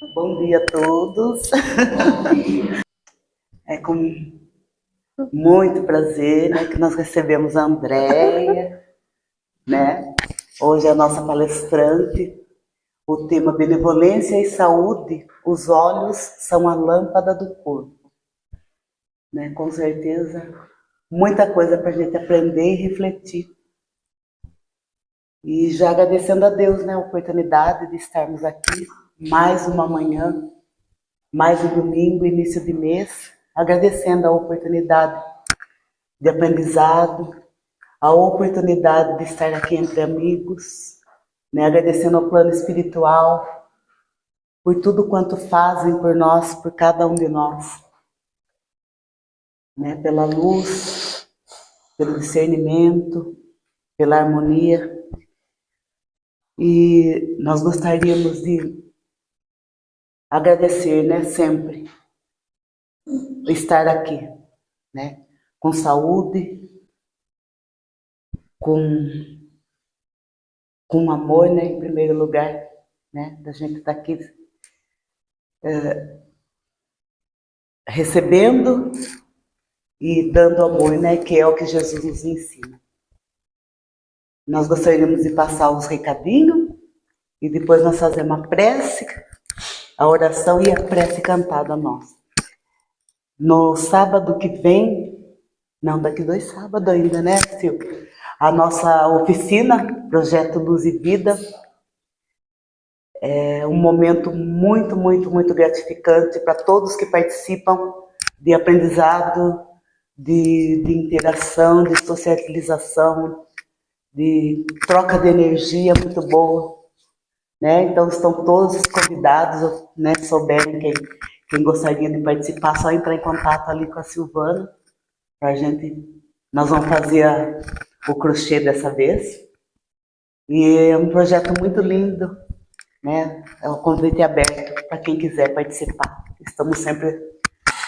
Bom dia a todos. É com muito prazer, né, que nós recebemos a Andréia, né? Hoje é a nossa palestrante. O tema Benevolência e Saúde, os olhos são a lâmpada do corpo. Né? Com certeza, muita coisa para a gente aprender e refletir. E já agradecendo a Deus, né, a oportunidade de estarmos aqui mais uma manhã, mais um domingo, início de mês, agradecendo a oportunidade de aprendizado, a oportunidade de estar aqui entre amigos, né? Agradecendo ao plano espiritual por tudo quanto fazem por nós, por cada um de nós, né? Pela luz, pelo discernimento, pela harmonia. E nós gostaríamos de agradecer, né, sempre estar aqui, né, com saúde, com amor, né, em primeiro lugar, né, da gente estar aqui recebendo e dando amor, né, que é o que Jesus nos ensina. Nós gostaríamos de passar os recadinhos e depois nós fazemos a prece, a oração e a prece cantada nossa. No sábado que vem, não, daqui 2 sábados ainda, né, Silvio? A nossa oficina, Projeto Luz e Vida, é um momento muito, muito, muito gratificante para todos que participam de aprendizado, de interação, de socialização, de troca de energia muito boa, né? Então estão todos convidados, né? Souberem quem gostaria de participar, só entrar em contato ali com a Silvana, pra gente, nós vamos fazer o crochê dessa vez. E é um projeto muito lindo, né? É um convite aberto para quem quiser participar. Estamos sempre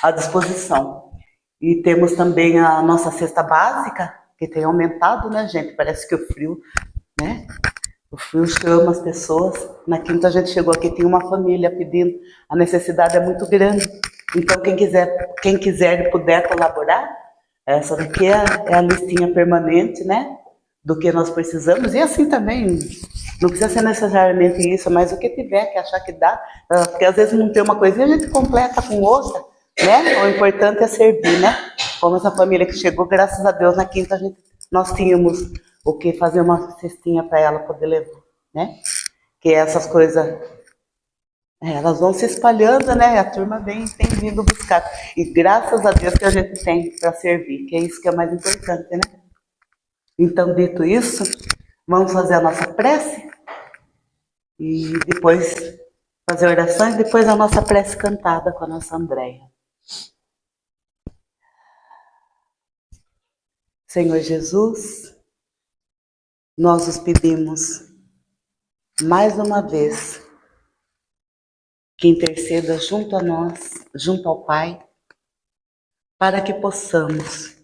à disposição. E temos também a nossa cesta básica, que tem aumentado, né, gente? Parece que o frio, né? O frio chama as pessoas. Na quinta a gente chegou aqui, tem uma família pedindo. A necessidade é muito grande. Então, quem quiser e puder colaborar, essa daqui é a listinha permanente, né? Do que nós precisamos. E assim também, não precisa ser necessariamente isso, mas o que tiver, que achar que dá. Porque às vezes não tem uma coisinha, a gente completa com outra, né? O importante é servir, né? Como essa família que chegou, graças a Deus, na quinta nós tínhamos o que fazer uma cestinha para ela poder levar, né? Que essas coisas, elas vão se espalhando, né? A turma tem vindo buscar. E graças a Deus que a gente tem para servir, que é isso que é mais importante, né? Então, dito isso, vamos fazer a nossa prece e depois fazer a oração e depois a nossa prece cantada com a nossa Andréia. Senhor Jesus, nós os pedimos mais uma vez que interceda junto a nós, junto ao Pai, para que possamos,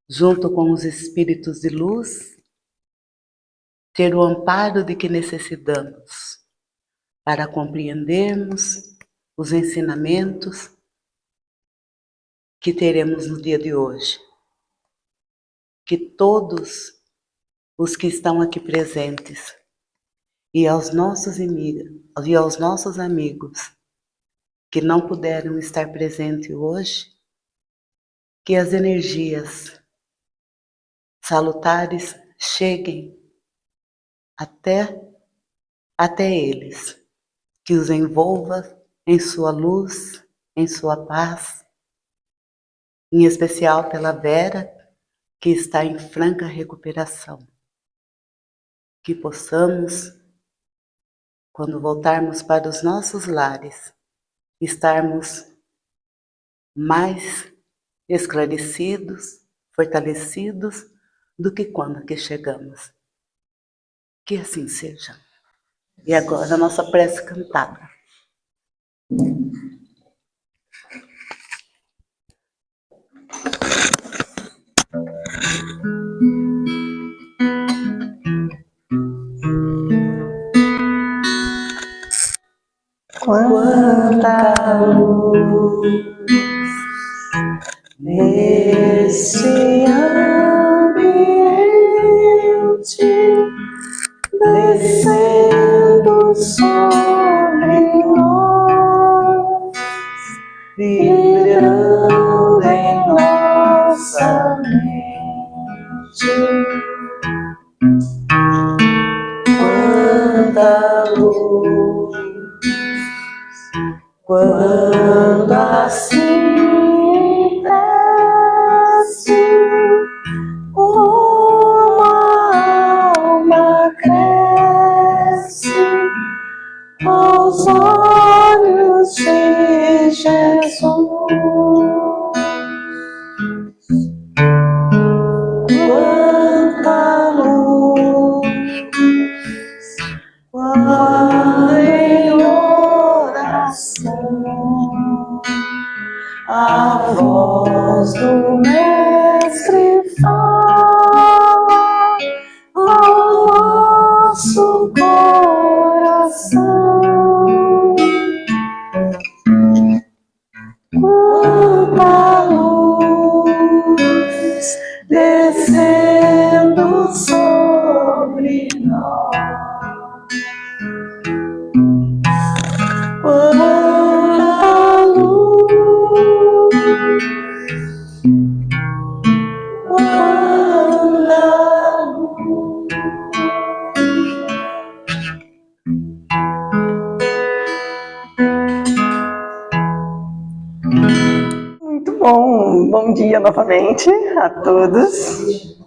junto com os espíritos de luz, ter o amparo de que necessitamos para compreendermos os ensinamentos que teremos no dia de hoje. Que todos os que estão aqui presentes e aos nossos amigos que não puderam estar presentes hoje, que as energias salutares cheguem até eles, que os envolva em sua luz, em sua paz, em especial pela Vera, que está em franca recuperação. Que possamos, quando voltarmos para os nossos lares, estarmos mais esclarecidos, fortalecidos do que quando aqui chegamos. Que assim seja. E agora a nossa prece cantada. quanta luz nesse ambiente, descendo sobre nós, vibrando em nossa mente. Quanta luz, quando assim desce, uma alma cresce aos olhos de Jesus. Quanta luz, quando em oração a voz do Mestre fala ao nosso coração. Quanta luz descendo sobre nós. Quanta luz, quanta luz. Muito bom, bom dia novamente a todos.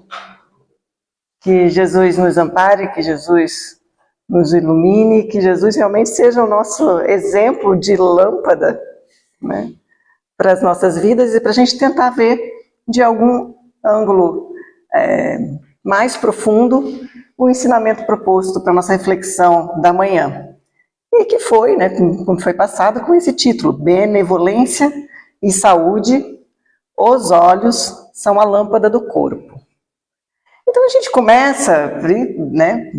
Que Jesus nos ampare, que Jesus nos ilumine, que Jesus realmente seja o nosso exemplo de lâmpada, né, para as nossas vidas e para a gente tentar ver de algum ângulo mais profundo o ensinamento proposto para a nossa reflexão da manhã. E que foi, né, como foi passado, com esse título, Benevolência e Saúde, os olhos são a lâmpada do corpo. Então a gente começa, né,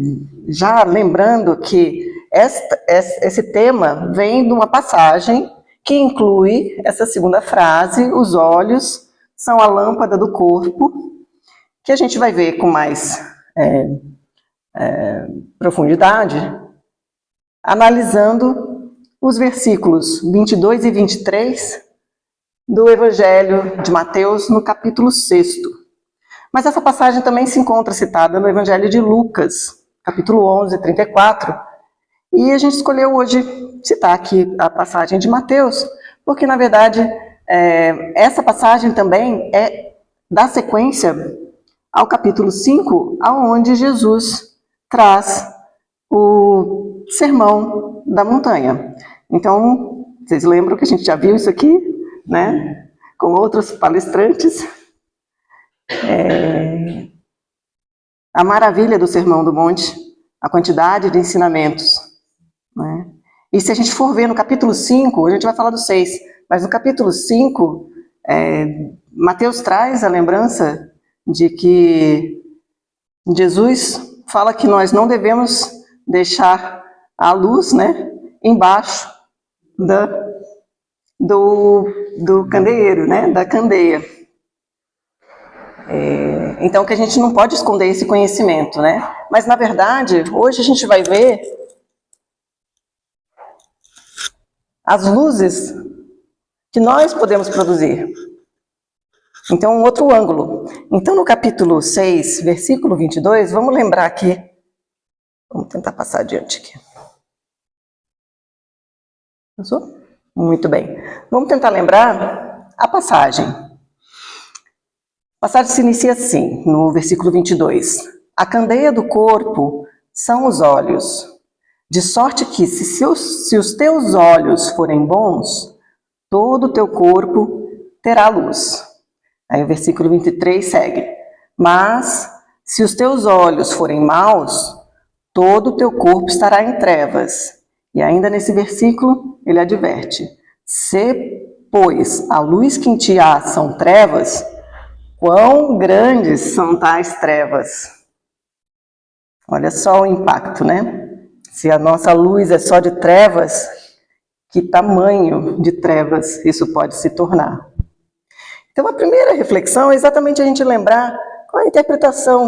já lembrando que esse tema vem de uma passagem que inclui essa segunda frase, os olhos são a lâmpada do corpo, que a gente vai ver com mais profundidade, analisando os versículos 22 e 23 do Evangelho de Mateus, no capítulo 6. Mas essa passagem também se encontra citada no Evangelho de Lucas, capítulo 11, 34. E a gente escolheu hoje citar aqui a passagem de Mateus, porque, na verdade, essa passagem também dá sequência ao capítulo 5, aonde Jesus traz o Sermão da Montanha. Então, vocês lembram que a gente já viu isso aqui, né? Com outros palestrantes. A maravilha do Sermão do Monte, a quantidade de ensinamentos, né? E se a gente for ver no capítulo 5, a gente vai falar do 6, mas no capítulo 5, Mateus traz a lembrança de que Jesus fala que nós não devemos deixar a luz, né, embaixo do candeeiro, né, da candeia. Então que a gente não pode esconder esse conhecimento, né? Mas na verdade, hoje a gente vai ver as luzes que nós podemos produzir. Então, um outro ângulo. Então, no capítulo 6, versículo 22, vamos lembrar aqui. Vamos tentar passar adiante aqui. Passou? Muito bem. Vamos tentar lembrar a passagem. A passagem se inicia assim, no versículo 22. A candeia do corpo são os olhos, de sorte que se os teus olhos forem bons, todo o teu corpo terá luz. Aí o versículo 23 segue. Mas se os teus olhos forem maus, todo o teu corpo estará em trevas. E ainda nesse versículo ele adverte. Se, pois, a luz que em ti há são trevas, quão grandes são tais trevas? Olha só o impacto, né? Se a nossa luz é só de trevas, que tamanho de trevas isso pode se tornar. Então, a primeira reflexão é exatamente a gente lembrar qual é a interpretação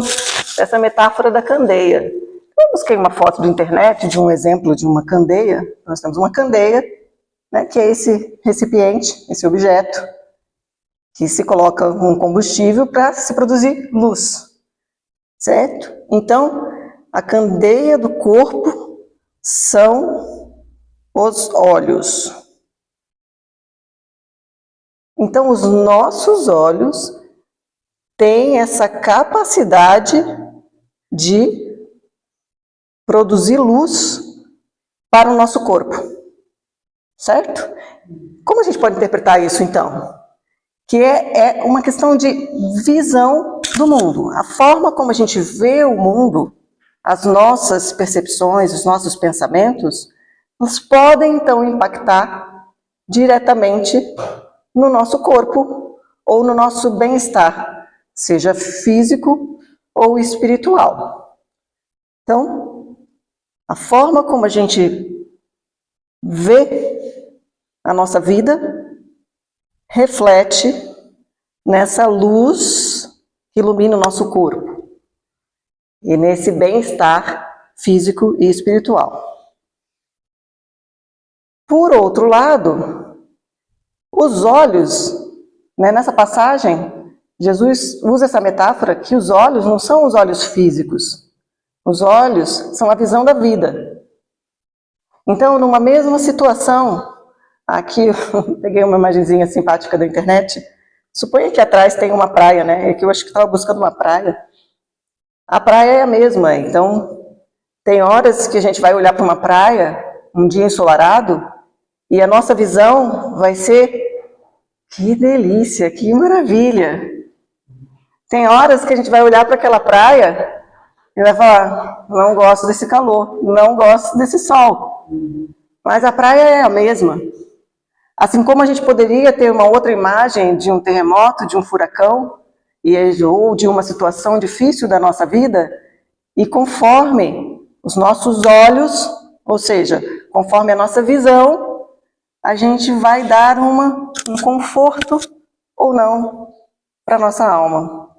dessa metáfora da candeia. Eu busquei uma foto da internet de um exemplo de uma candeia. Nós temos uma candeia, né, que é esse recipiente, esse objeto, que se coloca um combustível para se produzir luz, certo? Então, a candeia do corpo são os olhos. Então, os nossos olhos têm essa capacidade de produzir luz para o nosso corpo, certo? Como a gente pode interpretar isso, então? Que é uma questão de visão do mundo. A forma como a gente vê o mundo, as nossas percepções, os nossos pensamentos, nos podem, então, impactar diretamente no nosso corpo ou no nosso bem-estar, seja físico ou espiritual. Então, a forma como a gente vê a nossa vida reflete nessa luz que ilumina o nosso corpo e nesse bem-estar físico e espiritual. Por outro lado, os olhos, né, nessa passagem, Jesus usa essa metáfora que os olhos não são os olhos físicos. Os olhos são a visão da vida. Então, numa mesma situação, aqui eu peguei uma imagenzinha simpática da internet, suponha que atrás tem uma praia, né? É que eu acho que estava buscando uma praia. A praia é a mesma, então tem horas que a gente vai olhar para uma praia, um dia ensolarado, e a nossa visão vai ser, que delícia, que maravilha. Tem horas que a gente vai olhar para aquela praia e vai falar, não gosto desse calor, não gosto desse sol. Mas a praia é a mesma. Assim como a gente poderia ter uma outra imagem de um terremoto, de um furacão, ou de uma situação difícil da nossa vida, e conforme os nossos olhos, ou seja, conforme a nossa visão, a gente vai dar um conforto ou não para a nossa alma.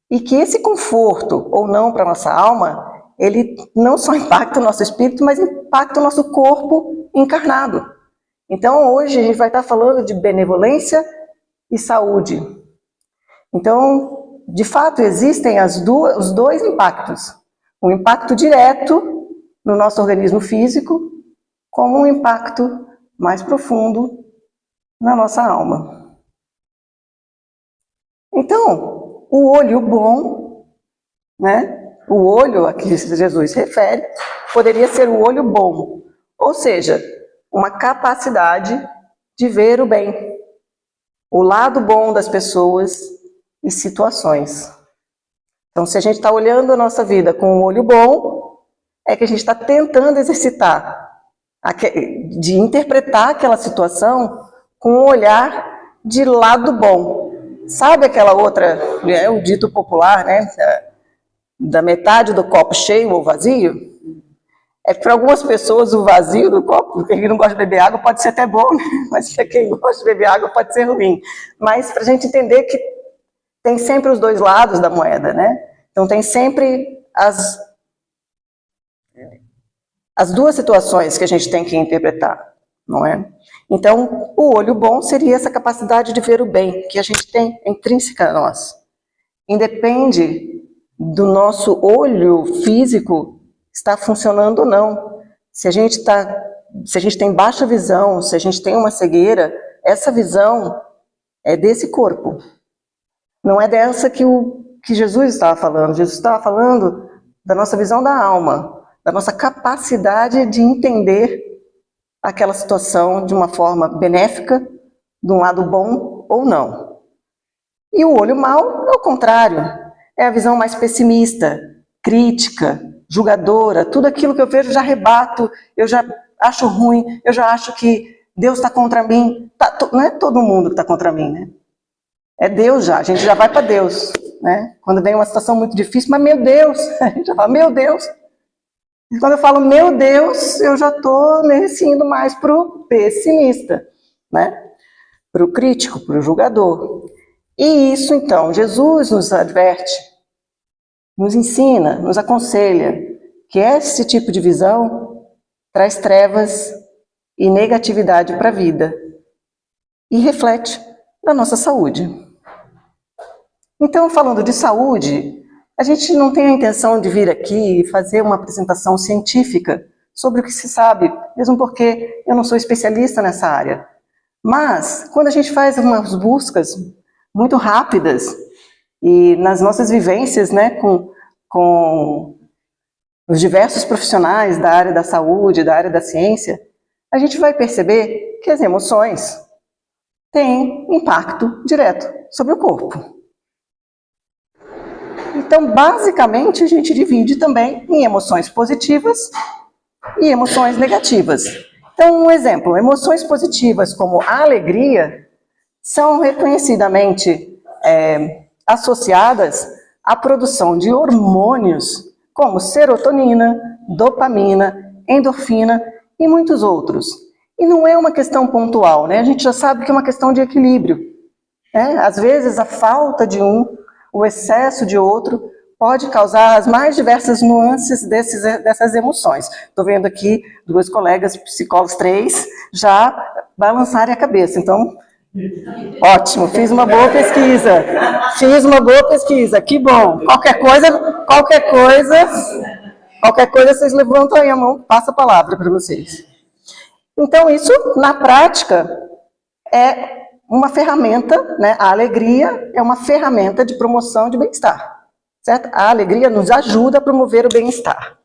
E que esse conforto ou não para a nossa alma, ele não só impacta o nosso espírito, mas impacta o nosso corpo encarnado. Então, hoje a gente vai estar falando de benevolência e saúde. Então, de fato, existem os dois impactos. Um impacto direto no nosso organismo físico, como um impacto mais profundo na nossa alma. Então, o olho bom, né? O olho a que Jesus refere, poderia ser o olho bom, ou seja, uma capacidade de ver o bem, o lado bom das pessoas e situações. Então, se a gente está olhando a nossa vida com um olho bom, é que a gente está tentando exercitar, de interpretar aquela situação com um olhar de lado bom. Sabe aquela outra, o dito popular, né, da metade do copo cheio ou vazio? É que para algumas pessoas o vazio do copo, quem não gosta de beber água pode ser até bom, né? Mas para quem gosta de beber água pode ser ruim. Mas para a gente entender que tem sempre os dois lados da moeda, né? Então tem sempre as duas situações que a gente tem que interpretar, não é? Então, o olho bom seria essa capacidade de ver o bem, que a gente tem intrínseca a nós. Independe do nosso olho físico estar funcionando ou não. Se a gente tem baixa visão, se a gente tem uma cegueira, essa visão é desse corpo. Não é dessa que Jesus estava falando. Jesus estava falando da nossa visão da alma, da nossa capacidade de entender aquela situação de uma forma benéfica, de um lado bom ou não. E o olho mau é o contrário, é a visão mais pessimista, crítica, julgadora, tudo aquilo que eu vejo eu já rebato, eu já acho ruim, eu já acho que Deus está contra mim. Não é todo mundo que está contra mim, né? É Deus já, a gente já vai para Deus, né? Quando vem uma situação muito difícil, mas meu Deus, a gente já fala, meu Deus. E quando eu falo, meu Deus, eu já estou indo mais para o pessimista, né? Para o crítico, para o julgador. E isso, então, Jesus nos adverte, nos ensina, nos aconselha que esse tipo de visão traz trevas e negatividade para a vida e reflete na nossa saúde. Então, falando de saúde, a gente não tem a intenção de vir aqui e fazer uma apresentação científica sobre o que se sabe, mesmo porque eu não sou especialista nessa área. Mas, quando a gente faz umas buscas muito rápidas e nas nossas vivências, né, com os diversos profissionais da área da saúde, da área da ciência, a gente vai perceber que as emoções têm impacto direto sobre o corpo. Então, basicamente, a gente divide também em emoções positivas e emoções negativas. Então, um exemplo, emoções positivas como a alegria são reconhecidamente associadas à produção de hormônios como serotonina, dopamina, endorfina e muitos outros. E não é uma questão pontual, né? A gente já sabe que é uma questão de equilíbrio, né? Às vezes a falta de um, o excesso de outro, pode causar as mais diversas nuances dessas emoções. Estou vendo aqui duas colegas psicólogos, 3, já balançarem a cabeça. Então, ótimo, fiz uma boa pesquisa. Que bom. Qualquer coisa, vocês levantam aí a mão, passa a palavra para vocês. Então, isso, na prática, é uma ferramenta, né? A alegria é uma ferramenta de promoção de bem-estar, certo? A alegria nos ajuda a promover o bem-estar.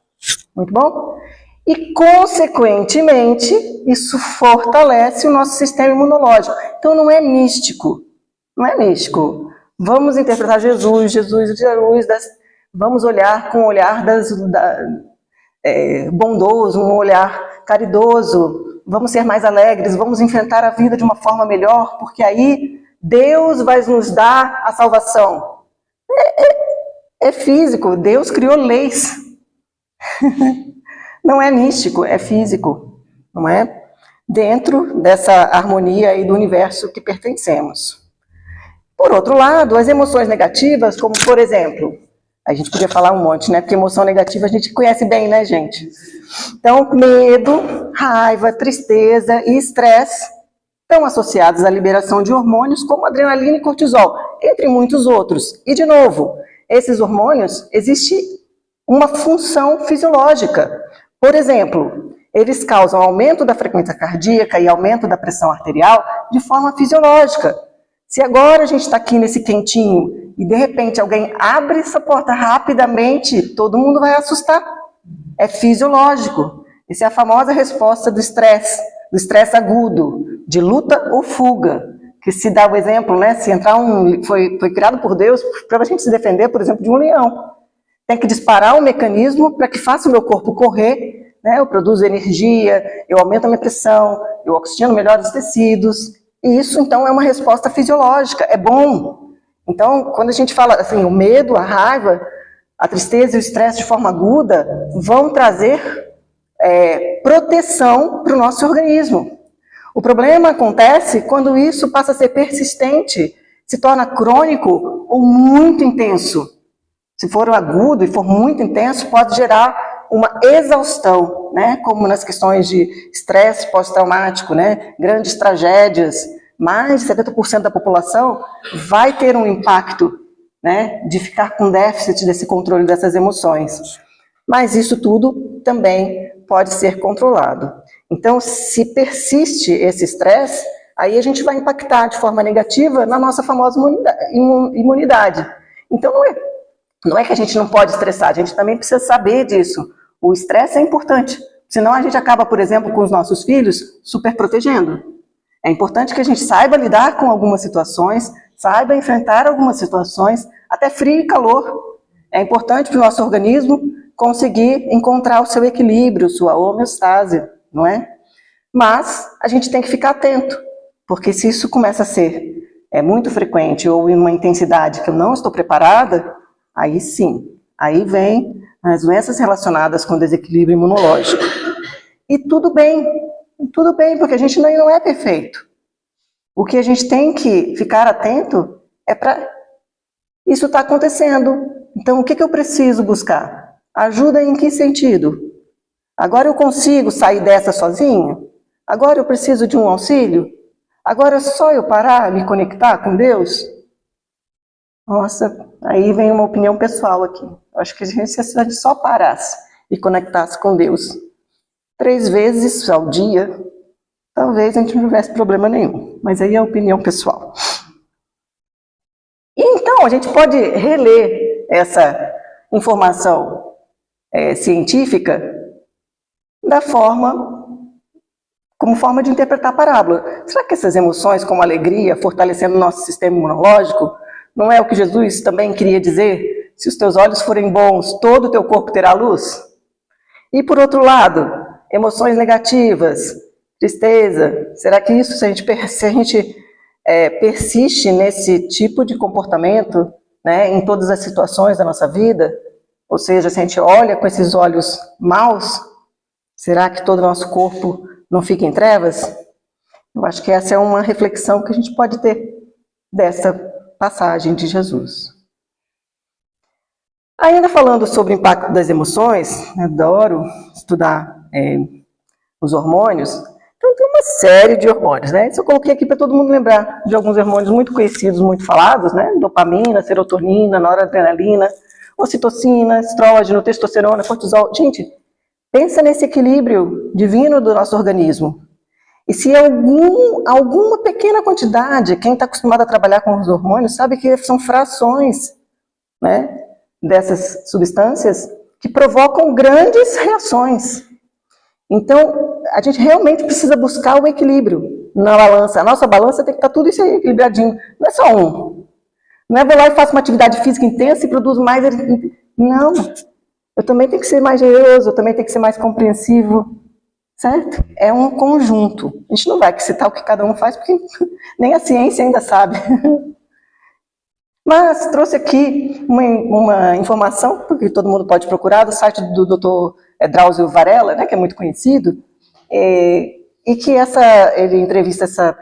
Muito bom? E, consequentemente, isso fortalece o nosso sistema imunológico. Então, não é místico. Não é místico. Vamos interpretar Jesus, vamos olhar com um olhar bondoso, um olhar caridoso. Vamos ser mais alegres, vamos enfrentar a vida de uma forma melhor, porque aí Deus vai nos dar a salvação. É físico, Deus criou leis. Não é místico, é físico, não é? Dentro dessa harmonia aí do universo que pertencemos. Por outro lado, as emoções negativas, como por exemplo, a gente podia falar um monte, né? Porque emoção negativa a gente conhece bem, né, gente? Então, medo, raiva, tristeza e estresse estão associados à liberação de hormônios como adrenalina e cortisol, entre muitos outros. E, de novo, esses hormônios, existe uma função fisiológica. Por exemplo, eles causam aumento da frequência cardíaca e aumento da pressão arterial de forma fisiológica. Se agora a gente está aqui nesse quentinho e de repente alguém abre essa porta rapidamente, todo mundo vai assustar. É fisiológico. Essa é a famosa resposta do estresse agudo, de luta ou fuga. Que se dá o exemplo, né? Se entrar foi criado por Deus para a gente se defender, por exemplo, de um leão. Tem que disparar um mecanismo para que faça o meu corpo correr, né? Eu produzo energia, eu aumento a minha pressão, eu oxigeno melhor os tecidos. E isso, então, é uma resposta fisiológica, é bom. Então, quando a gente fala assim, o medo, a raiva, a tristeza e o estresse de forma aguda vão trazer proteção para o nosso organismo. O problema acontece quando isso passa a ser persistente, se torna crônico ou muito intenso. Se for agudo e for muito intenso, pode gerar uma exaustão, né? Como nas questões de estresse pós-traumático, né? Grandes tragédias. Mais de 70% da população vai ter um impacto, né? De ficar com déficit desse controle dessas emoções. Mas isso tudo também pode ser controlado. Então, se persiste esse estresse, aí a gente vai impactar de forma negativa na nossa famosa imunidade. Então, não é que a gente não pode estressar, a gente também precisa saber disso. O estresse é importante, senão a gente acaba, por exemplo, com os nossos filhos, super protegendo. É importante que a gente saiba lidar com algumas situações, saiba enfrentar algumas situações, até frio e calor. É importante para o nosso organismo conseguir encontrar o seu equilíbrio, sua homeostase, não é? Mas a gente tem que ficar atento, porque se isso começa a ser muito frequente ou em uma intensidade que eu não estou preparada, aí sim, aí vem as doenças relacionadas com desequilíbrio imunológico. E tudo bem, porque a gente não é perfeito. O que a gente tem que ficar atento é para isso estar acontecendo. Então, o que eu preciso buscar? Ajuda em que sentido? Agora eu consigo sair dessa sozinho? Agora eu preciso de um auxílio? Agora é só eu parar, me conectar com Deus? Nossa, aí vem uma opinião pessoal aqui. Eu acho que se a gente só parasse e conectasse com Deus 3 vezes ao dia, talvez a gente não tivesse problema nenhum. Mas aí é a opinião pessoal. E então, a gente pode reler essa informação científica como forma de interpretar a parábola. Será que essas emoções, como alegria, fortalecendo o nosso sistema imunológico, não é o que Jesus também queria dizer? Se os teus olhos forem bons, todo o teu corpo terá luz? E por outro lado, emoções negativas, tristeza, será que isso, se a gente persiste nesse tipo de comportamento, né, em todas as situações da nossa vida, ou seja, se a gente olha com esses olhos maus, será que todo o nosso corpo não fica em trevas? Eu acho que essa é uma reflexão que a gente pode ter dessa passagem de Jesus. Ainda falando sobre o impacto das emoções, eu adoro estudar os hormônios. Então tem uma série de hormônios, né? Isso eu coloquei aqui para todo mundo lembrar de alguns hormônios muito conhecidos, muito falados, né? Dopamina, serotonina, noradrenalina, ocitocina, estrógeno, testosterona, cortisol. Gente, pensa nesse equilíbrio divino do nosso organismo. E se alguma pequena quantidade, quem está acostumado a trabalhar com os hormônios sabe que são frações, né, dessas substâncias que provocam grandes reações. Então, a gente realmente precisa buscar o equilíbrio na balança. A nossa balança tem que estar tudo isso aí equilibradinho. Não é só um. Não é vou lá e faço uma atividade física intensa e produzo mais. Não. Eu também tenho que ser mais generoso, eu também tenho que ser mais compreensivo. Certo? É um conjunto. A gente não vai citar o que cada um faz, porque nem a ciência ainda sabe. Mas trouxe aqui uma informação, porque todo mundo pode procurar, do site do Dr. Drauzio Varela, né, que é muito conhecido, e que ele entrevista essa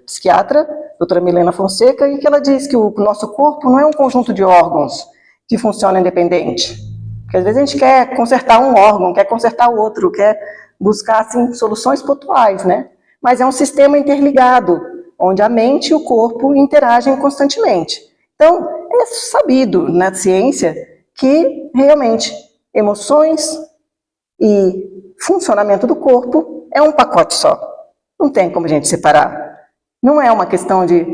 psiquiatra, doutora Milena Fonseca, e que ela diz que o nosso corpo não é um conjunto de órgãos que funciona independente. Porque às vezes a gente quer consertar um órgão, quer consertar o outro, quer buscar assim, soluções pontuais, né? Mas é um sistema interligado, onde a mente e o corpo interagem constantemente. Então, é sabido na ciência que realmente emoções e funcionamento do corpo é um pacote só. Não tem como a gente separar. Não é uma questão de,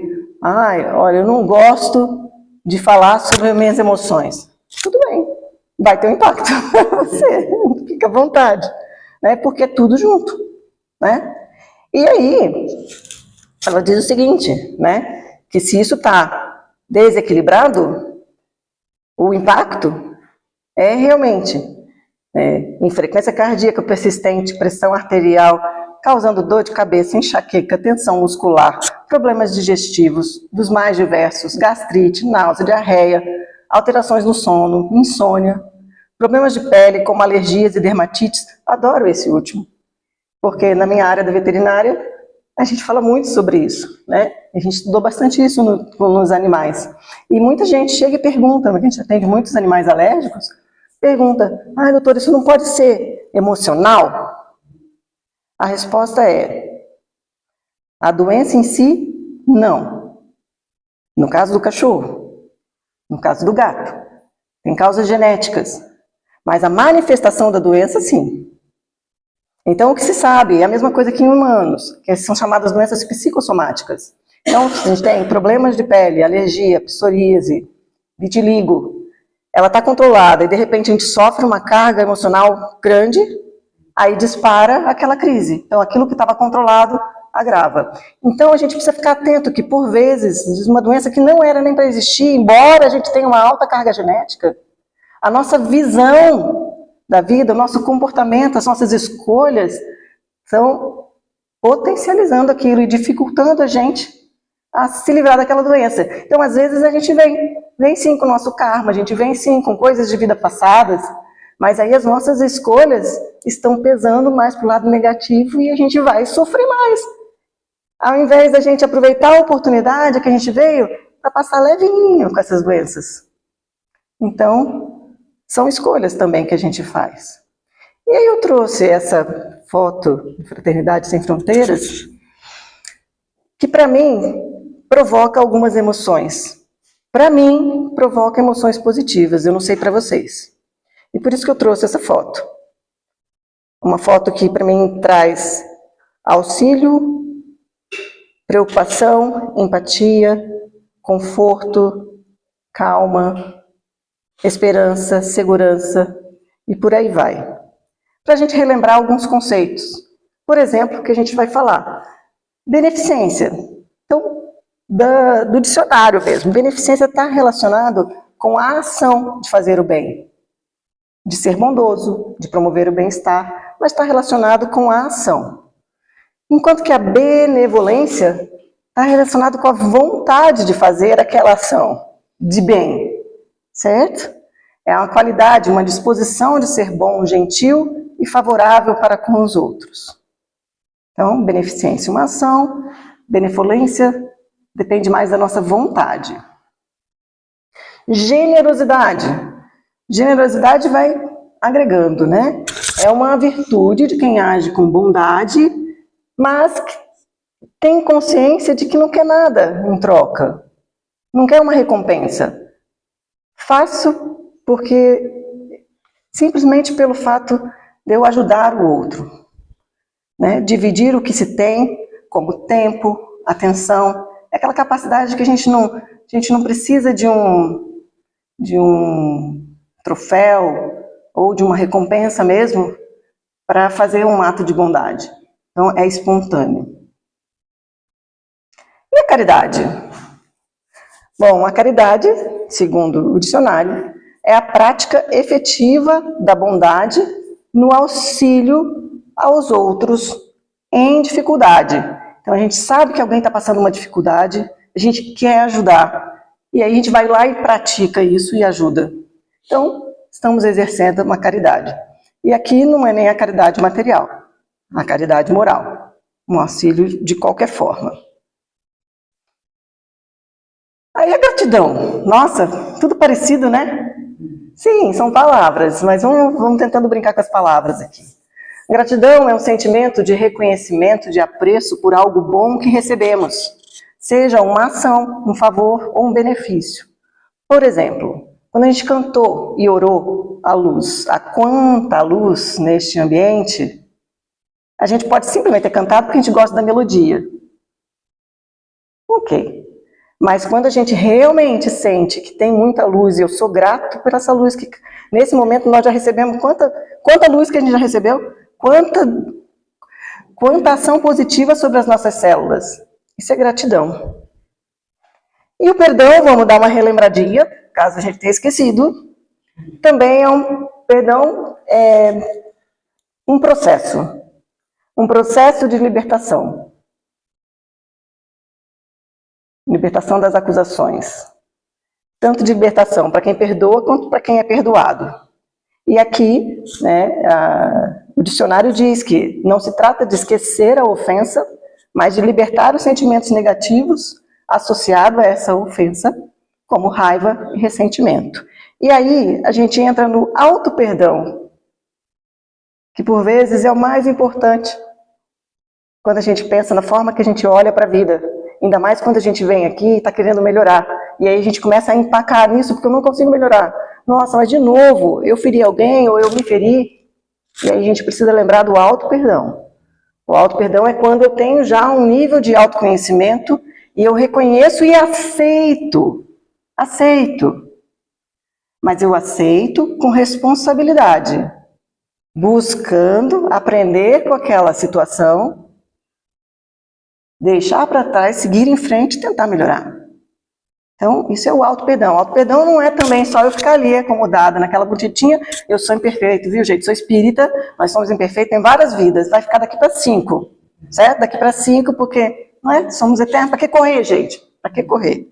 olha, eu não gosto de falar sobre as minhas emoções. Tudo bem, vai ter um impacto para você, fica à vontade, né? Porque é tudo junto, né? E aí, ela diz o seguinte, né? Que se isso está desequilibrado, o impacto é realmente em frequência cardíaca persistente, pressão arterial, causando dor de cabeça, enxaqueca, tensão muscular, problemas digestivos dos mais diversos, gastrite, náusea, diarreia, alterações no sono, insônia, problemas de pele como alergias e dermatites. Adoro esse último, porque na minha área da veterinária a gente fala muito sobre isso, né? A gente estudou bastante isso nos animais. E muita gente chega e pergunta, a gente atende muitos animais alérgicos, pergunta, doutor, isso não pode ser emocional? A resposta é, a doença em si, não. No caso do cachorro, no caso do gato, tem causas genéticas, mas a manifestação da doença, sim. Então, o que se sabe é a mesma coisa que em humanos, que são chamadas doenças psicossomáticas. Então, a gente tem problemas de pele, alergia, psoríase, vitiligo. Ela está controlada e, de repente, a gente sofre uma carga emocional grande, aí dispara aquela crise. Então, aquilo que estava controlado agrava. Então, a gente precisa ficar atento que, por vezes, uma doença que não era nem para existir, embora a gente tenha uma alta carga genética, a nossa visão da vida, o nosso comportamento, as nossas escolhas estão potencializando aquilo e dificultando a gente a se livrar daquela doença. Então, às vezes, a gente vem vem sim com o nosso karma, a gente vem sim com coisas de vida passadas, mas aí as nossas escolhas estão pesando mais para o lado negativo e a gente vai sofrer mais. Ao invés da gente aproveitar a oportunidade que a gente veio para passar levinho com essas doenças. Então, são escolhas também que a gente faz. E aí eu trouxe essa foto de Fraternidade Sem Fronteiras, que para mim provoca algumas emoções. Para mim, provoca emoções positivas, eu não sei para vocês. E por isso que eu trouxe essa foto. Uma foto que para mim traz auxílio, preocupação, empatia, conforto, calma, esperança, segurança e por aí vai. Para a gente relembrar alguns conceitos. Por exemplo, que a gente vai falar. Beneficência. Então, do dicionário mesmo. Beneficência está relacionado com a ação de fazer o bem, de ser bondoso, de promover o bem-estar, mas está relacionado com a ação. Enquanto que a benevolência está relacionado com a vontade de fazer aquela ação de bem, certo? É uma qualidade, uma disposição de ser bom, gentil e favorável para com os outros. Então, beneficência, uma ação, benevolência depende mais da nossa vontade. Generosidade. Generosidade vai agregando, né? É uma virtude de quem age com bondade, mas tem consciência de que não quer nada em troca. Não quer uma recompensa. Faço porque simplesmente pelo fato de eu ajudar o outro. Né? Dividir o que se tem, como tempo, atenção, é aquela capacidade que a gente não precisa de um troféu ou de uma recompensa mesmo para fazer um ato de bondade. Então, é espontâneo. E a caridade? Bom, a caridade, segundo o dicionário, é a prática efetiva da bondade no auxílio aos outros em dificuldade. Então, a gente sabe que alguém está passando uma dificuldade, a gente quer ajudar. E aí a gente vai lá e pratica isso e ajuda. Então, estamos exercendo uma caridade. E aqui não é nem a caridade material, a caridade moral. Um auxílio de qualquer forma. Aí a gratidão. Nossa, tudo parecido, né? Sim, são palavras, mas vamos tentando brincar com as palavras aqui. Gratidão é um sentimento de reconhecimento, de apreço por algo bom que recebemos, seja uma ação, um favor ou um benefício. Por exemplo, quando a gente cantou e orou a luz, a quanta luz neste ambiente, a gente pode simplesmente ter cantado porque a gente gosta da melodia. Ok. Mas quando a gente realmente sente que tem muita luz, e eu sou grato por essa luz, que nesse momento nós já recebemos, quanta luz que a gente já recebeu? Quanta ação positiva sobre as nossas células. Isso é gratidão. E o perdão, vamos dar uma relembradinha, caso a gente tenha esquecido, também é um processo de libertação. Libertação das acusações. Tanto de libertação para quem perdoa, quanto para quem é perdoado. E aqui, né, o dicionário diz que não se trata de esquecer a ofensa, mas de libertar os sentimentos negativos associados a essa ofensa, como raiva e ressentimento. E aí a gente entra no auto-perdão, que por vezes é o mais importante quando a gente pensa na forma que a gente olha para a vida. Ainda mais quando a gente vem aqui e está querendo melhorar. E aí a gente começa a empacar nisso porque eu não consigo melhorar. Nossa, mas de novo, eu feri alguém ou eu me feri. E aí a gente precisa lembrar do auto-perdão. O auto-perdão é quando eu tenho já um nível de autoconhecimento e eu reconheço e aceito. Aceito. Mas eu aceito com responsabilidade. Buscando aprender com aquela situação, deixar para trás, seguir em frente e tentar melhorar. Então, isso é o auto-perdão. O auto-perdão não é também só eu ficar ali acomodada naquela bonitinha, eu sou imperfeito, viu, gente? Sou espírita, nós somos imperfeitos em várias vidas. Vai ficar daqui para 5, certo? Daqui para 5, porque não é? Somos eternos. Para que correr, gente? Para que correr?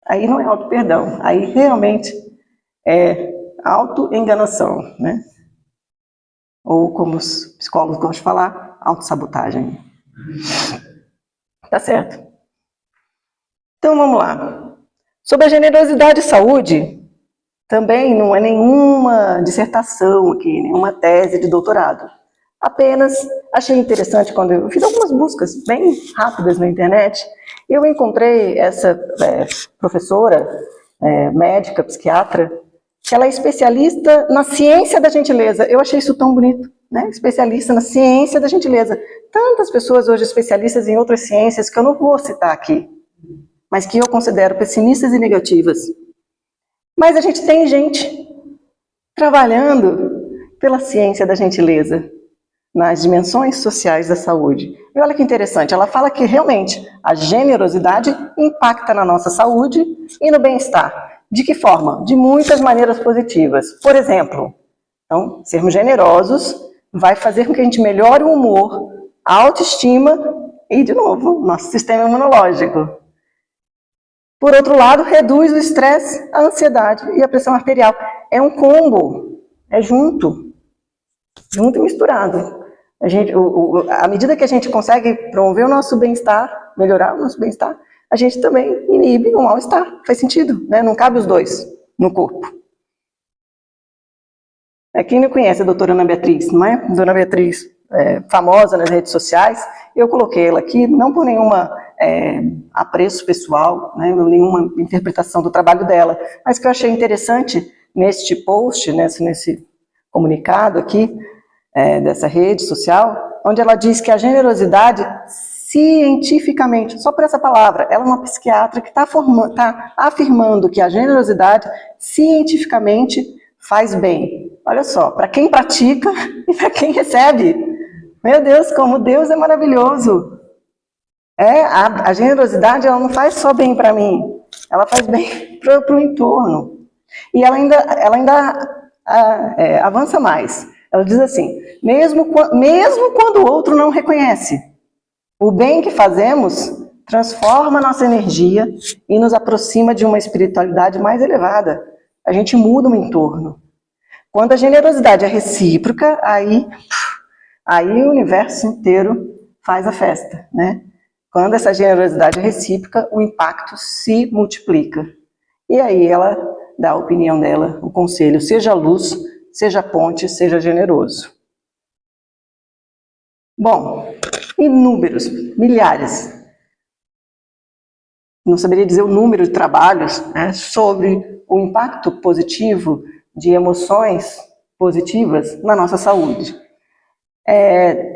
Aí não é auto-perdão, aí realmente é auto-enganação, né? Ou, como os psicólogos gostam de falar, autossabotagem. Tá certo? Então, vamos lá. Sobre a generosidade e saúde, também não é nenhuma dissertação aqui, nenhuma tese de doutorado. Apenas achei interessante quando eu fiz algumas buscas bem rápidas na internet, eu encontrei essa professora, médica, psiquiatra, que ela é especialista na ciência da gentileza. Eu achei isso tão bonito, né? Especialista na ciência da gentileza. Tantas pessoas hoje especialistas em outras ciências que eu não vou citar aqui, mas que eu considero pessimistas e negativas. Mas a gente tem gente trabalhando pela ciência da gentileza nas dimensões sociais da saúde. E olha que interessante, ela fala que realmente a generosidade impacta na nossa saúde e no bem-estar. De que forma? De muitas maneiras positivas. Por exemplo, então, sermos generosos vai fazer com que a gente melhore o humor, a autoestima e, de novo, nosso sistema imunológico. Por outro lado, reduz o estresse, a ansiedade e a pressão arterial. É um combo, é junto e misturado. À medida que a gente consegue promover o nosso bem-estar, melhorar o nosso bem-estar, a gente também inibe o mal-estar. Faz sentido, né? Não cabe os dois no corpo. Quem não conhece a doutora Ana Beatriz, não é? Dona Beatriz, famosa nas redes sociais, eu coloquei ela aqui, não por nenhuma apreço pessoal, né, nenhuma interpretação do trabalho dela, mas que eu achei interessante neste post, nesse comunicado aqui, dessa rede social, onde ela diz que a generosidade, cientificamente, só por essa palavra, ela é uma psiquiatra que está afirmando que a generosidade, cientificamente, faz bem. Olha só, para quem pratica e para quem recebe. Meu Deus, como Deus é maravilhoso. A generosidade, ela não faz só bem para mim, ela faz bem para o entorno. E ela ainda avança mais. Ela diz assim, mesmo quando o outro não reconhece, o bem que fazemos transforma nossa energia e nos aproxima de uma espiritualidade mais elevada. A gente muda o entorno. Quando a generosidade é recíproca, aí o universo inteiro faz a festa, né? Quando essa generosidade é recíproca, o impacto se multiplica. E aí ela dá a opinião dela, o conselho, seja luz, seja ponte, seja generoso. Bom, inúmeros, milhares. Não saberia dizer o número de trabalhos, né, sobre o impacto positivo de emoções positivas na nossa saúde.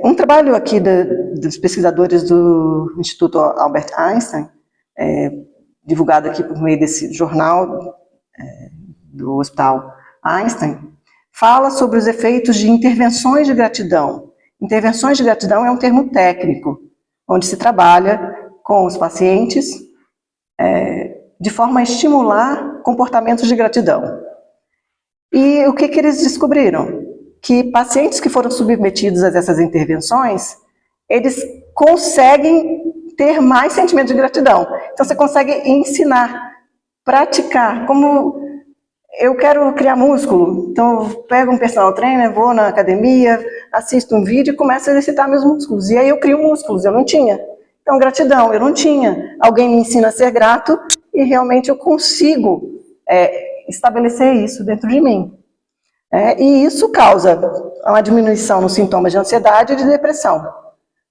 Um trabalho aqui dos pesquisadores do Instituto Albert Einstein, divulgado aqui por meio desse jornal do Hospital Einstein, fala sobre os efeitos de intervenções de gratidão. Intervenções de gratidão é um termo técnico, onde se trabalha com os pacientes de forma a estimular comportamentos de gratidão. E o que eles descobriram? Que pacientes que foram submetidos a essas intervenções, eles conseguem ter mais sentimento de gratidão. Então você consegue ensinar, praticar, como eu quero criar músculo, então eu pego um personal trainer, vou na academia, assisto um vídeo e começo a exercitar meus músculos. E aí eu crio músculos, eu não tinha. Então gratidão, eu não tinha. Alguém me ensina a ser grato e realmente eu consigo estabelecer isso dentro de mim. E isso causa uma diminuição nos sintomas de ansiedade e de depressão.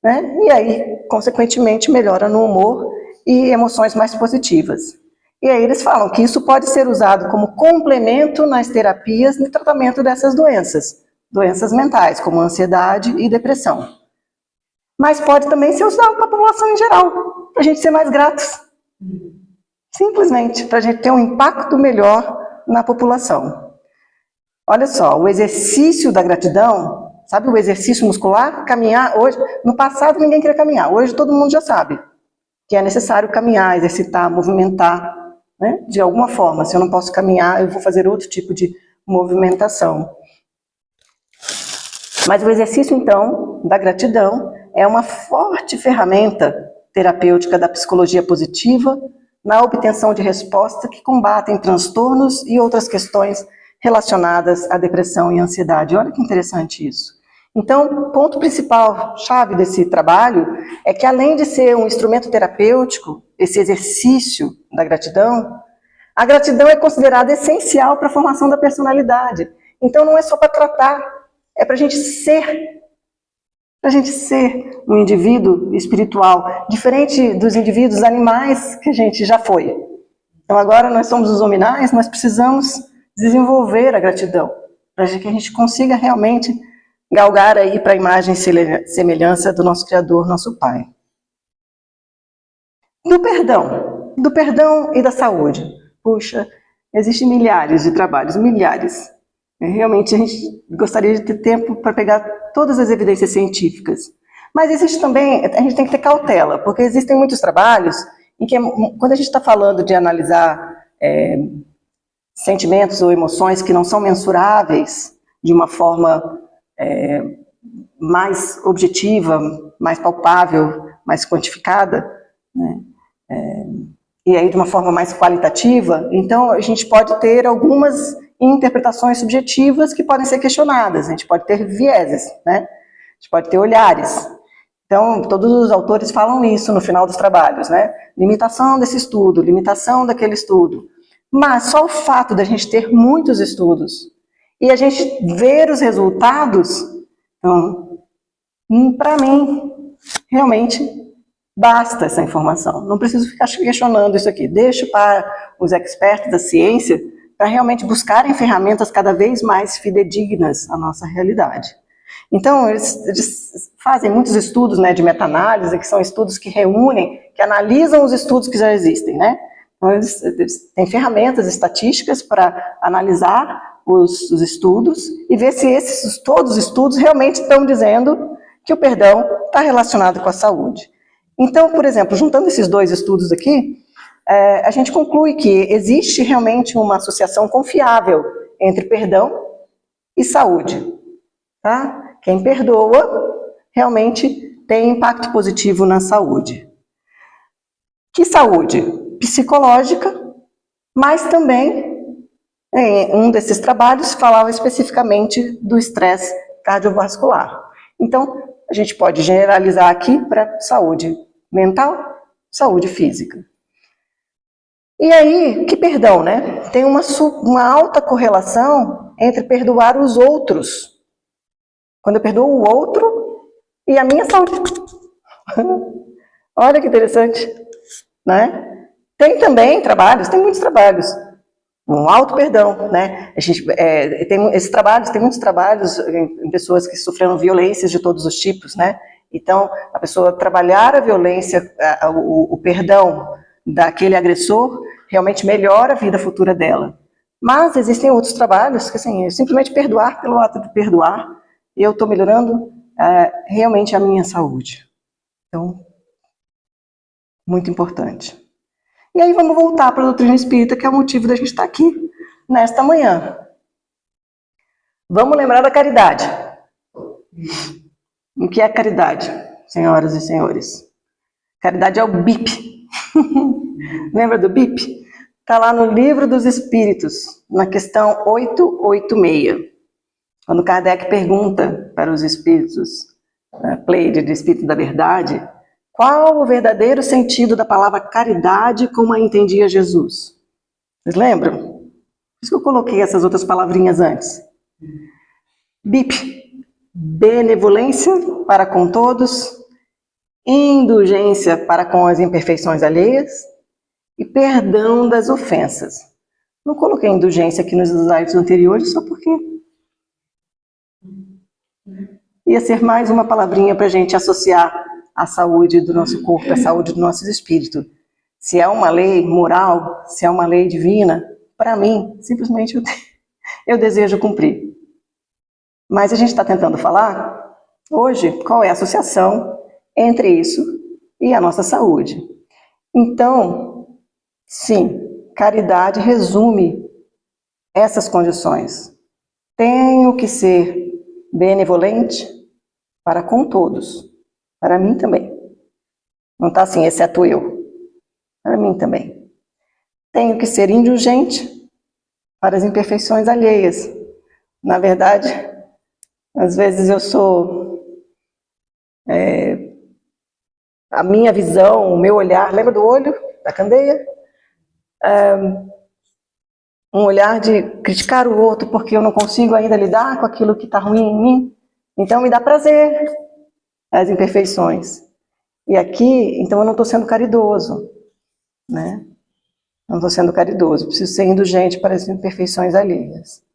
Né? E aí, consequentemente, melhora no humor e emoções mais positivas. E aí eles falam que isso pode ser usado como complemento nas terapias no tratamento dessas doenças mentais, como ansiedade e depressão. Mas pode também ser usado para a população em geral, para a gente ser mais gratos. Simplesmente, para a gente ter um impacto melhor na população. Olha só, o exercício da gratidão, sabe o exercício muscular? Caminhar hoje, no passado ninguém queria caminhar, hoje todo mundo já sabe que é necessário caminhar, exercitar, movimentar, né? De alguma forma. Se eu não posso caminhar, eu vou fazer outro tipo de movimentação. Mas o exercício, então, da gratidão é uma forte ferramenta terapêutica da psicologia positiva na obtenção de respostas que combatem transtornos e outras questões relacionadas à depressão e ansiedade. Olha que interessante isso. Então, o ponto principal, chave desse trabalho, é que além de ser um instrumento terapêutico, esse exercício da gratidão, a gratidão é considerada essencial para a formação da personalidade. Então, não é só para tratar, é para a gente ser. Para a gente ser um indivíduo espiritual, diferente dos indivíduos animais que a gente já foi. Então agora nós somos os hominais, nós precisamos desenvolver a gratidão, para que a gente consiga realmente galgar aí para a imagem e semelhança do nosso Criador, nosso Pai. Do perdão e da saúde. Puxa, existem milhares de trabalhos, milhares. Realmente a gente gostaria de ter tempo para pegar todas as evidências científicas. Mas existe também, a gente tem que ter cautela, porque existem muitos trabalhos em que, quando a gente está falando de analisar sentimentos ou emoções que não são mensuráveis de uma forma mais objetiva, mais palpável, mais quantificada, né? E aí de uma forma mais qualitativa, então a gente pode ter algumas interpretações subjetivas que podem ser questionadas, a gente pode ter vieses, né? A gente pode ter olhares. Então, todos os autores falam isso no final dos trabalhos, né? Limitação desse estudo, limitação daquele estudo. Mas só o fato de a gente ter muitos estudos e a gente ver os resultados, então, para mim, realmente basta essa informação. Não preciso ficar questionando isso aqui. Deixo para os expertos da ciência para realmente buscarem ferramentas cada vez mais fidedignas à nossa realidade. Então, eles fazem muitos estudos, né, de meta-análise, que são estudos que reúnem, que analisam os estudos que já existem, né? Então, eles têm ferramentas estatísticas para analisar os estudos e ver se todos os estudos realmente estão dizendo que o perdão está relacionado com a saúde. Então, por exemplo, juntando esses dois estudos aqui, a gente conclui que existe realmente uma associação confiável entre perdão e saúde. Tá? Quem perdoa realmente tem impacto positivo na saúde. Que saúde? Psicológica, mas também, em um desses trabalhos, falava especificamente do estresse cardiovascular. Então, a gente pode generalizar aqui para saúde mental, saúde física. E aí, que perdão, né? Tem uma alta correlação entre perdoar os outros. Quando eu perdoo o outro e a minha saúde. Olha que interessante, né? Tem também trabalhos, tem muitos trabalhos, um auto perdão, né? Tem muitos trabalhos em pessoas que sofreram violências de todos os tipos, né? Então, a pessoa trabalhar a violência, o perdão daquele agressor, realmente melhora a vida futura dela. Mas existem outros trabalhos que, assim, simplesmente perdoar pelo ato de perdoar, eu estou melhorando realmente a minha saúde. Então, muito importante. E aí vamos voltar para a doutrina espírita, que é o motivo da gente estar aqui nesta manhã. Vamos lembrar da caridade. O que é caridade, senhoras e senhores? Caridade é o BIP. Lembra do BIP? Está lá no Livro dos Espíritos, na questão 886. Quando Kardec pergunta para os espíritos, Pleiade de Espírito da Verdade, qual o verdadeiro sentido da palavra caridade como a entendia Jesus? Vocês lembram? Por isso que eu coloquei essas outras palavrinhas antes. BIP, benevolência para com todos, indulgência para com as imperfeições alheias e perdão das ofensas. Não coloquei indulgência aqui nos slides anteriores só porque ia ser mais uma palavrinha para a gente associar a saúde do nosso corpo, a saúde do nosso espírito. Se é uma lei moral, se é uma lei divina, para mim, simplesmente eu desejo cumprir. Mas a gente está tentando falar, hoje, qual é a associação entre isso e a nossa saúde. Então, sim, caridade resume essas condições. Tenho que ser benevolente para com todos. Para mim também. Não está assim, exceto eu. Para mim também. tenho que ser indulgente para as imperfeições alheias. Na verdade, às vezes eu sou... a minha visão, o meu olhar, lembra do olho da candeia? Um olhar de criticar o outro porque eu não consigo ainda lidar com aquilo que está ruim em mim. Então me dá prazer as imperfeições. E aqui, então eu não estou sendo caridoso, né? Não estou sendo caridoso, preciso ser indulgente para as imperfeições alheias.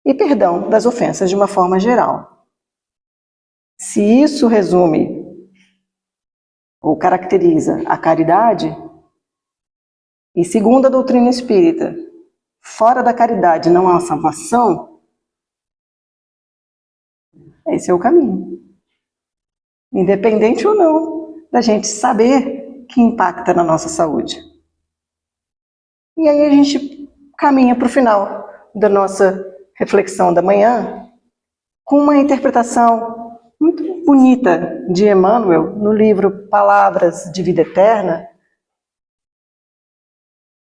E perdão das ofensas de uma forma geral. Se isso resume ou caracteriza a caridade, e segundo a doutrina espírita, fora da caridade não há salvação, esse é o caminho. Independente ou não da gente saber que impacta na nossa saúde. E aí a gente caminha para o final da nossa reflexão da manhã com uma interpretação muito bonita de Emmanuel no livro Palavras de Vida Eterna,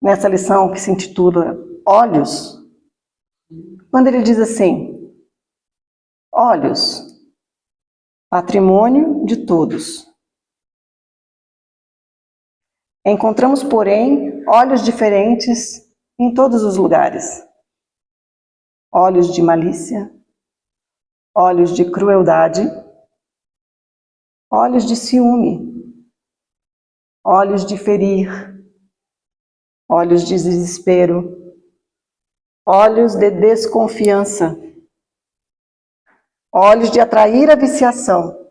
nessa lição que se intitula Olhos, quando ele diz assim: olhos, patrimônio de todos. Encontramos, porém, olhos diferentes em todos os lugares. Olhos de malícia, olhos de crueldade, olhos de ciúme, olhos de ferir, olhos de desespero, olhos de desconfiança, olhos de atrair a viciação,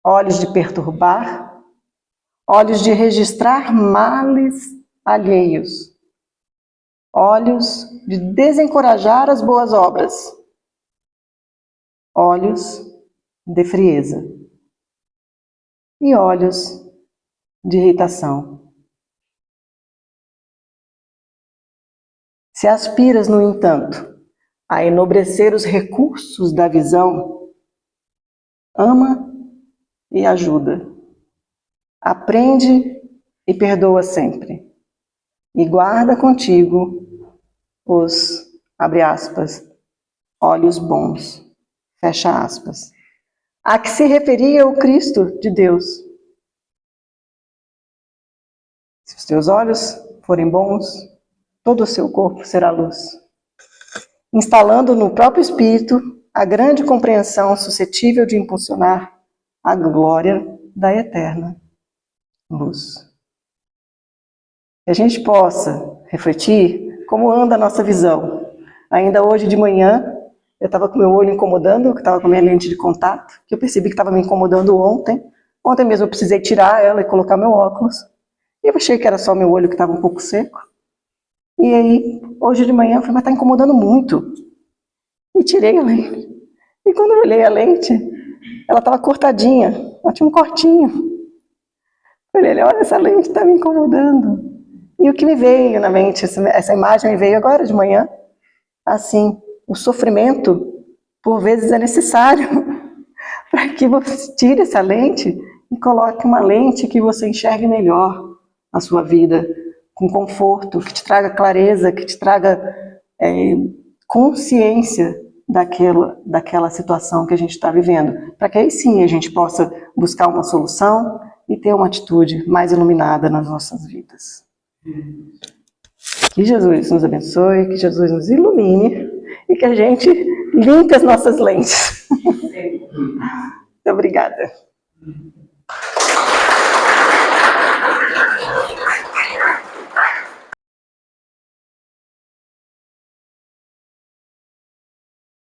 olhos de perturbar, olhos de registrar males alheios, olhos de desencorajar as boas obras, olhos de frieza e olhos de irritação. Se aspiras, no entanto, a enobrecer os recursos da visão, ama e ajuda. Aprende e perdoa sempre. E guarda contigo os, abre aspas, olhos bons, fecha aspas, a que se referia o Cristo de Deus. Se os teus olhos forem bons, todo o seu corpo será luz, instalando no próprio espírito a grande compreensão suscetível de impulsionar a glória da eterna luz. Que a gente possa refletir como anda a nossa visão. Ainda hoje de manhã, eu estava com meu olho incomodando, eu estava com a minha lente de contato, que eu percebi que estava me incomodando ontem. Ontem mesmo eu precisei tirar ela e colocar meu óculos. E eu achei que era só meu olho que estava um pouco seco. E aí, hoje de manhã, eu falei, mas está incomodando muito. E tirei a lente. E quando eu olhei a lente, ela estava cortadinha, ela tinha um cortinho. Eu falei, olha, essa lente está me incomodando. E o que me veio na mente, essa imagem me veio agora de manhã, assim, o sofrimento, por vezes, é necessário para que você tire essa lente e coloque uma lente que você enxergue melhor a sua vida, com conforto, que te traga clareza, que te traga consciência daquela situação que a gente está vivendo, para que aí sim a gente possa buscar uma solução e ter uma atitude mais iluminada nas nossas vidas. Que Jesus nos abençoe, que Jesus nos ilumine e que a gente limpe as nossas lentes. Muito obrigada.